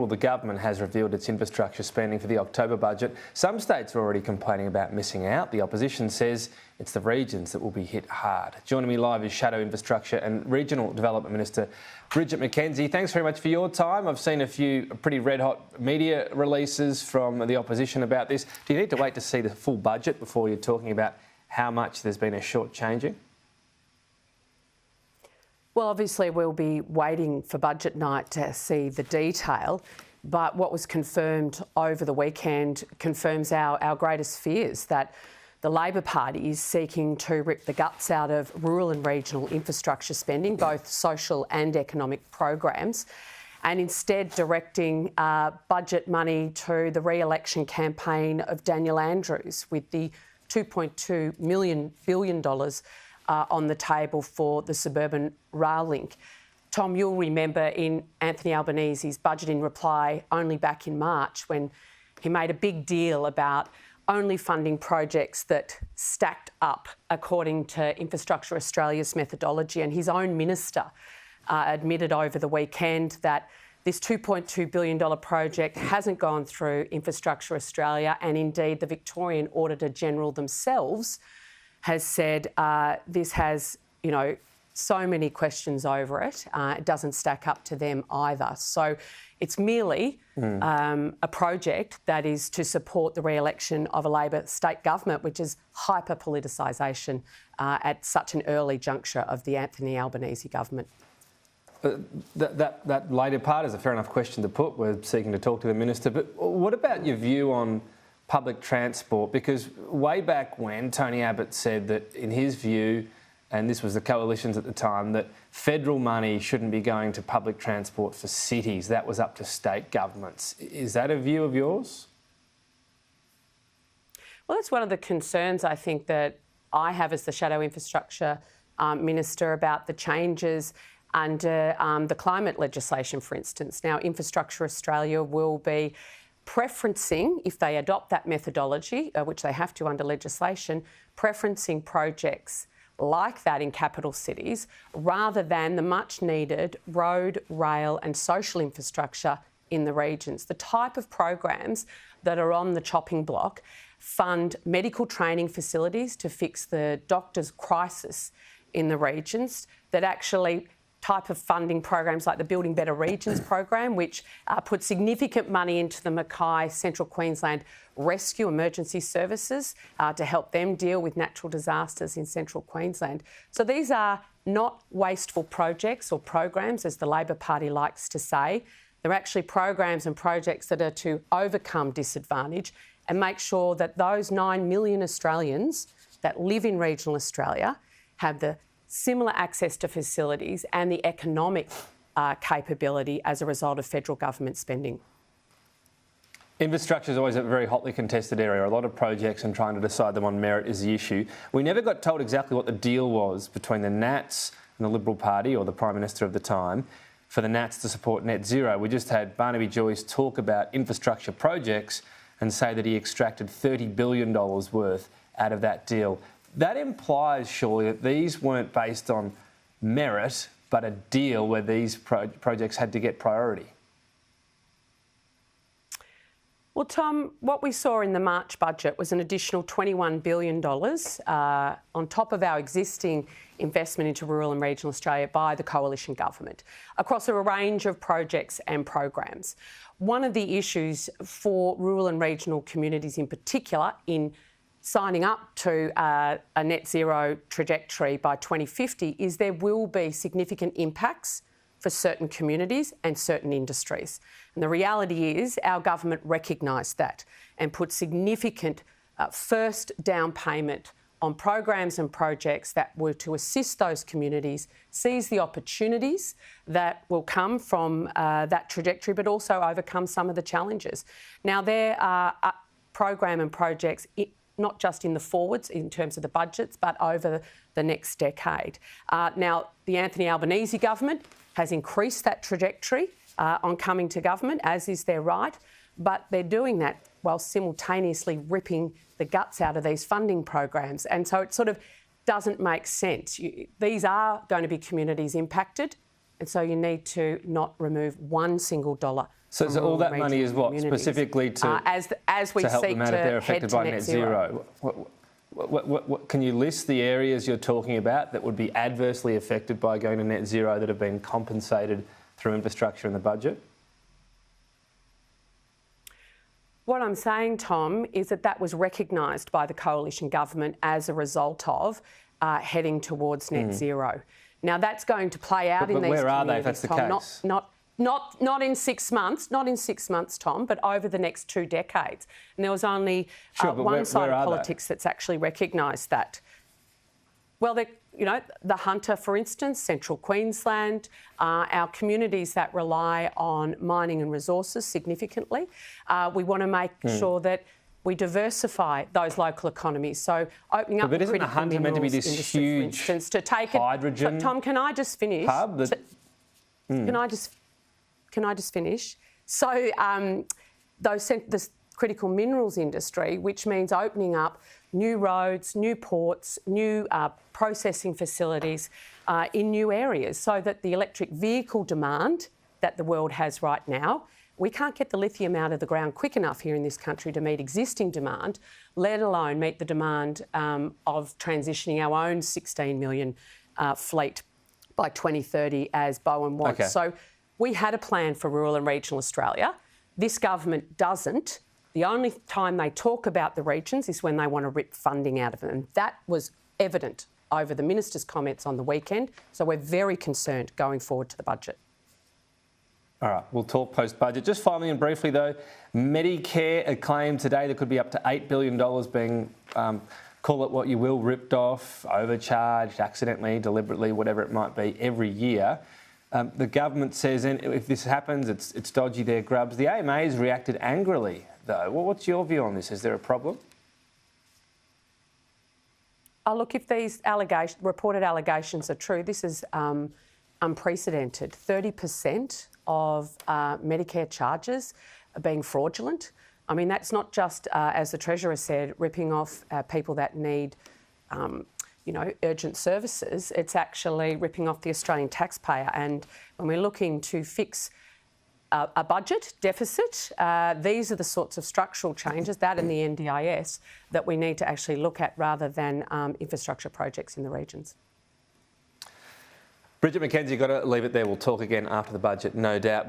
Well, the government has revealed its infrastructure spending for the October budget. Some states are already complaining about missing out. The opposition says it's the regions that will be hit hard. Joining me live is Shadow Infrastructure and Regional Development Minister Bridget McKenzie. Thanks very much for your time. I've seen a few pretty red-hot media releases from the opposition about this. Do you need to wait to see the full budget before you're talking about how much there's been a short-changing? Well, obviously we'll be waiting for budget night to see the detail, but what was confirmed over the weekend confirms our greatest fears, that the Labor Party is seeking to rip the guts out of rural and regional infrastructure spending, both social and economic programs, and instead directing budget money to the re-election campaign of Daniel Andrews, with the $2.2 billion on the table for the suburban rail link. Tom, you'll remember in Anthony Albanese's budgeting reply only back in March, when he made a big deal about only funding projects that stacked up according to Infrastructure Australia's methodology, and his own minister admitted over the weekend that this $2.2 billion project hasn't gone through Infrastructure Australia, and indeed the Victorian Auditor-General themselves has said this has, so many questions over it. It doesn't stack up to them either. So it's merely a project that is to support the re-election of a Labor state government, which is hyper-politicisation at such an early juncture of the Anthony Albanese government. That later part is a fair enough question to put. We're seeking to talk to the Minister. But what about your view on public transport? Because way back when, Tony Abbott said that in his view, and this was the coalitions at the time, that federal money shouldn't be going to public transport for cities. That was up to state governments. Is that a view of yours? Well, that's one of the concerns I think that I have as the Shadow Infrastructure Minister about the changes under the climate legislation, for instance. Now, Infrastructure Australia will be preferencing, if they adopt that methodology, which they have to under legislation, preferencing projects like that in capital cities rather than the much needed road, rail and social infrastructure in the regions. The type of programs that are on the chopping block fund medical training facilities to fix the doctors' crisis in the regions, that actually type of funding programs like the Building Better Regions program, which puts significant money into the Mackay Central Queensland Rescue Emergency Services to help them deal with natural disasters in Central Queensland. So these are not wasteful projects or programs, as the Labor Party likes to say. They're actually programs and projects that are to overcome disadvantage and make sure that those 9 million Australians that live in regional Australia have the similar access to facilities and the economic capability as a result of federal government spending. Infrastructure is always a very hotly contested area. A lot of projects, and trying to decide them on merit is the issue. We never got told exactly what the deal was between the Nats and the Liberal Party, or the Prime Minister of the time, for the Nats to support net zero. We just had Barnaby Joyce talk about infrastructure projects and say that he extracted $30 billion worth out of that deal. That implies, surely, that these weren't based on merit, but a deal where these projects had to get priority. Well, Tom, what we saw in the March budget was an additional $21 billion on top of our existing investment into rural and regional Australia by the coalition government across a range of projects and programs. One of the issues for rural and regional communities in particular in signing up to a net zero trajectory by 2050 is there will be significant impacts for certain communities and certain industries. And the reality is our government recognised that and put significant first down payment on programs and projects that were to assist those communities seize the opportunities that will come from that trajectory, but also overcome some of the challenges. Now, there are program and projects not just in the forwards in terms of the budgets, but over the next decade. Now, the Anthony Albanese government has increased that trajectory on coming to government, as is their right, but they're doing that while simultaneously ripping the guts out of these funding programs. And so it sort of doesn't make sense. These are going to be communities impacted, and so you need to not remove one single dollar So all that money is what, specifically to as we help seek them out to if they're affected head to by net zero. What can you list the areas you're talking about that would be adversely affected by going to net zero that have been compensated through infrastructure in the budget? What I'm saying, Tom, is that was recognised by the coalition government as a result of heading towards net zero. Now that's going to play out in these communities. Where are they if that's the case? Not in 6 months, not in 6 months, Tom, but over the next 2 decades. And there was only one side of politics that's actually recognised that. Well, the Hunter, for instance, Central Queensland, our communities that rely on mining and resources significantly. We want to make sure that we diversify those local economies. So opening up the critical minerals industry, meant to be this huge, for instance, to take hydrogen it. Tom, can I just finish? Hub Can I just finish? So this critical minerals industry, which means opening up new roads, new ports, new processing facilities in new areas, so that the electric vehicle demand that the world has right now, we can't get the lithium out of the ground quick enough here in this country to meet existing demand, let alone meet the demand of transitioning our own 16 million fleet by 2030 as Bowen wants. Okay. So we had a plan for rural and regional Australia. This government doesn't. The only time they talk about the regions is when they want to rip funding out of them. And that was evident over the minister's comments on the weekend. So we're very concerned going forward to the budget. All right, we'll talk post-budget. Just finally and briefly though, Medicare, a claim today that could be up to $8 billion being, call it what you will, ripped off, overcharged, accidentally, deliberately, whatever it might be, every year. The government says if this happens, it's dodgy, they're grubs. The AMA has reacted angrily, though. Well, what's your view on this? Is there a problem? Oh, look, if these reported allegations are true, this is unprecedented. 30% of Medicare charges are being fraudulent. I mean, that's not just, as the Treasurer said, ripping off people that need urgent services. It's actually ripping off the Australian taxpayer. And when we're looking to fix a budget deficit, these are the sorts of structural changes, that and the NDIS, that we need to actually look at rather than infrastructure projects in the regions. Bridget McKenzie, got to leave it there. We'll talk again after the budget, no doubt.